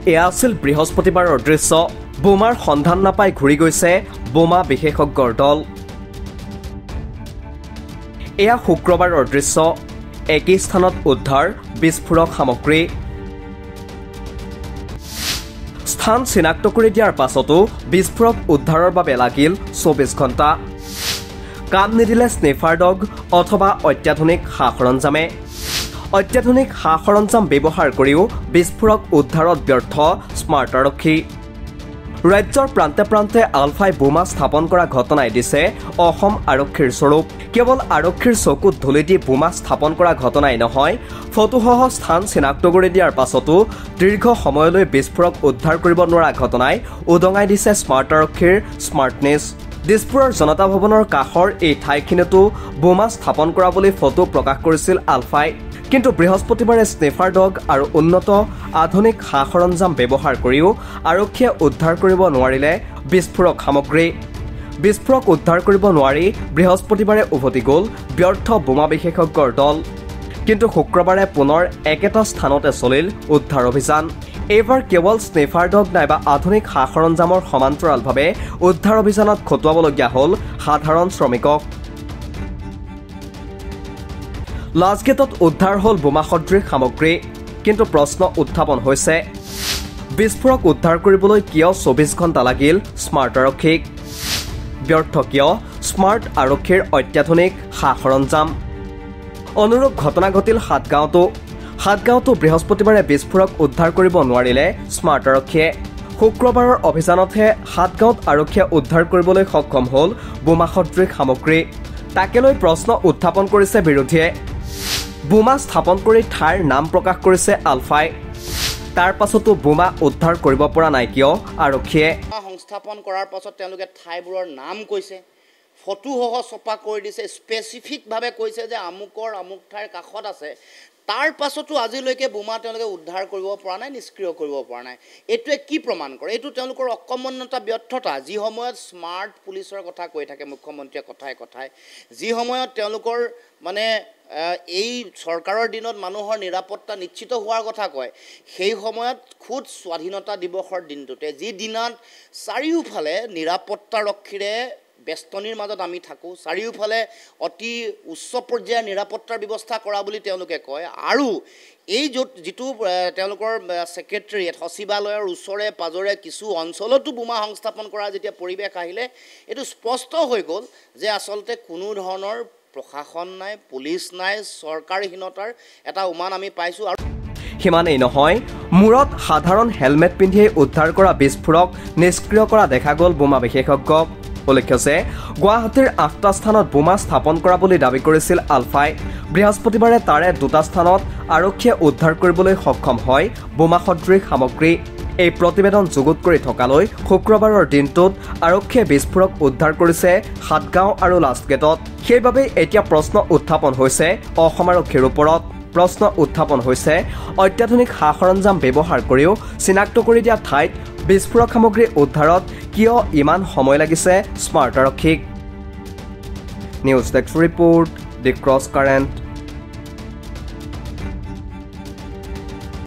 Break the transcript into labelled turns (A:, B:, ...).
A: এয়া আছিল বৃহস্পতিবাৰৰ দৃশ্য। বোমাৰ সন্ধান নাপাই ঘূৰি গৈছে বোমা বিশেষজ্ঞৰ দল। এয়া শুক্ৰবাৰৰ দৃশ্য। একেই স্থানত উদ্ধাৰ বিস্ফোৰক সামগ্ৰী। স্থান চিনাক্ত কৰি দিয়াৰ পাছতো বিস্ফোৰক উদ্ধাৰৰ বাবে লাগিল 24 ঘণ্টা। কাম নিদিলে স্নিফাৰ ডগ অথবা অত্যাধুনিক সা-সৰঞ্জামে। অত্যাধুনিক সা-সৰঞ্জাম ব্যৱহাৰ কৰিও বিস্ফোৰক উদ্ধাৰত ব্যৰ্থ স্মাৰ্ট আৰক্ষী। ৰাজ্যৰ প্ৰান্তে প্ৰান্তে আলফাই বোমা স্থাপন কৰা ঘটনাই দিছে অসম আৰক্ষীৰ স্বৰূপ। কেৱল আৰক্ষীৰ চকুত ধূলি দি বোমা স্থাপন কৰা ঘটনাই নহয়, ফটোসহ স্থান চিনাক্ত কৰি দিয়াৰ পাছতো দীৰ্ঘ সময়লৈ বিস্ফোৰক উদ্ধাৰ কৰিব নোৱাৰা ঘটনাই উদঙাই দিছে স্মাৰ্ট আৰক্ষীৰ স্মাৰ্টনেছ। দিছপুৰৰ জনতা ভৱনৰ কাষৰ এই ঠাইখিনিতো বোমা স্থাপন কৰা বুলি ফটো প্ৰকাশ কৰিছিল আলফাই। কিন্তু বৃহস্পতিবাৰে স্নিফাৰ ডগ আৰু উন্নত আধুনিক সা-সৰঞ্জাম ব্যৱহাৰ কৰিও আৰক্ষীয়ে উদ্ধাৰ কৰিব নোৱাৰিলে বিস্ফোৰক সামগ্ৰী। বিস্ফোৰক উদ্ধাৰ কৰিব নোৱাৰি বৃহস্পতিবাৰে উভতি গ'ল ব্যৰ্থ বোমা বিশেষজ্ঞৰ দল। কিন্তু শুক্ৰবাৰে পুনৰ একেটা স্থানতে চলিল উদ্ধাৰ অভিযান। এইবাৰ কেৱল স্নিফাৰ ডগ নাইবা আধুনিক সা-সৰঞ্জামৰ সমান্তৰালভাৱে উদ্ধাৰ অভিযানত খটুৱাবলগীয়া হ'ল সাধাৰণ শ্ৰমিকক। লাজগেটত উদ্ধাৰ হ'ল বোমা সদৃশ সামগ্ৰী। কিন্তু প্ৰশ্ন উত্থাপন হৈছে, বিস্ফোৰক উদ্ধাৰ কৰিবলৈ কিয় 24 ঘণ্টা লাগিল স্মাৰ্ট আৰক্ষীক? ব্যৰ্থ কিয় স্মাৰ্ট আৰক্ষীৰ অত্যাধুনিক সা-সৰঞ্জাম? অনুৰূপ ঘটনা ঘটিল সাতগাঁৱতো বৃহস্পতিবাৰে বিস্ফোৰক উদ্ধাৰ কৰিব নোৱাৰিলে স্মাৰ্ট আৰক্ষীয়ে। শুক্ৰবাৰৰ অভিযানতহে সাতগাঁৱত আৰক্ষীয়ে উদ্ধাৰ কৰিবলৈ সক্ষম হ'ল বোমা সদৃশ সামগ্ৰী। তাকে লৈ প্ৰশ্ন উত্থাপন কৰিছে বিৰোধীয়ে। বোমা স্থাপন কৰি ঠাইৰ নাম প্ৰকাশ কৰিছে আলফাই। তাৰ পাছতো বোমা উদ্ধাৰ কৰিব পৰা নাই কিয় আৰক্ষীয়ে?
B: সংস্থাপন কৰাৰ পাছত তেওঁলোকে ঠাইবোৰৰ নাম কৈছে, ফটোসহ ছপা কৰি দিছে, স্পেচিফিকভাৱে কৈছে যে আমুকৰ আমুক ঠাইৰ কাষত আছে। তাৰ পাছতো আজিলৈকে বোমা তেওঁলোকে উদ্ধাৰ কৰিব পৰা নাই, নিষ্ক্ৰিয় কৰিব পৰা নাই। এইটোৱে কি প্ৰমাণ কৰে? এইটো তেওঁলোকৰ অকৰ্মণ্যতা, ব্যৰ্থতা। যি সময়ত স্মাৰ্ট পুলিচৰ কথা কৈ থাকে মুখ্যমন্ত্ৰীয়ে কথাই কথাই, যি সময়ত তেওঁলোকৰ এই চৰকাৰৰ দিনত মানুহৰ নিৰাপত্তা নিশ্চিত হোৱাৰ কথা কয়, সেই সময়ত খুদ স্বাধীনতা দিৱসৰ দিনটোতে, যি দিনত চাৰিওফালে নিৰাপত্তাৰক্ষীৰে বেষ্টনীৰ মাজত আমি থাকোঁ, চাৰিওফালে অতি উচ্চ পৰ্যায়ৰ নিৰাপত্তাৰ ব্যৱস্থা কৰা বুলি তেওঁলোকে কয়, আৰু এই যিটো তেওঁলোকৰ ছেক্ৰেটেৰিয়েট সচিবালয়ৰ ওচৰে পাজৰে কিছু অঞ্চলতো বোমা সংস্থাপন কৰা যেতিয়া পৰিৱেশ আহিলে, এইটো স্পষ্ট হৈ গ'ল যে আচলতে কোনো ধৰণৰ প্ৰশাসন নাই, পুলিচ নাই, চৰকাৰহীনতাৰ এটা উমান আমি পাইছোঁ। আৰু
A: সিমানেই নহয়, মূৰত সাধাৰণ হেলমেট পিন্ধিয়ে উদ্ধাৰ কৰা বিস্ফোৰক নিষ্ক্ৰিয় কৰা দেখা গ'ল বোমা বিশেষজ্ঞক। উল্লেখ্য যে গুৱাহাটীৰ 8টা স্থানত বোমা স্থাপন কৰা বুলি দাবী কৰিছিল আলফাই। বৃহস্পতিবাৰে তাৰে 2টা স্থানত আৰক্ষীয়ে উদ্ধাৰ কৰিবলৈ সক্ষম হয় বোমা সদৃশ সামগ্ৰী। এই প্ৰতিবেদন যুগুত কৰি থকালৈ শুক্ৰবাৰৰ দিনটোত আৰক্ষীয়ে বিস্ফোৰক উদ্ধাৰ কৰিছে সাতগাঁও আৰু লাজগেটত। সেইবাবেই এতিয়া প্ৰশ্ন উত্থাপন হৈছে অসম আৰক্ষীৰ ওপৰত। প্ৰশ্ন উত্থাপন হৈছে, অত্যাধুনিক সা-সৰঞ্জাম ব্যৱহাৰ কৰিও চিনাক্ত কৰি দিয়া ঠাইত বিস্ফোৰক সামগ্ৰী উদ্ধাৰত কিয় ইমান সময় লাগিছে স্মাৰ্ট আৰক্ষীক? নিউজ ডেস্ক ৰিপৰ্ট, দি ক্ৰছ কাৰেণ্ট।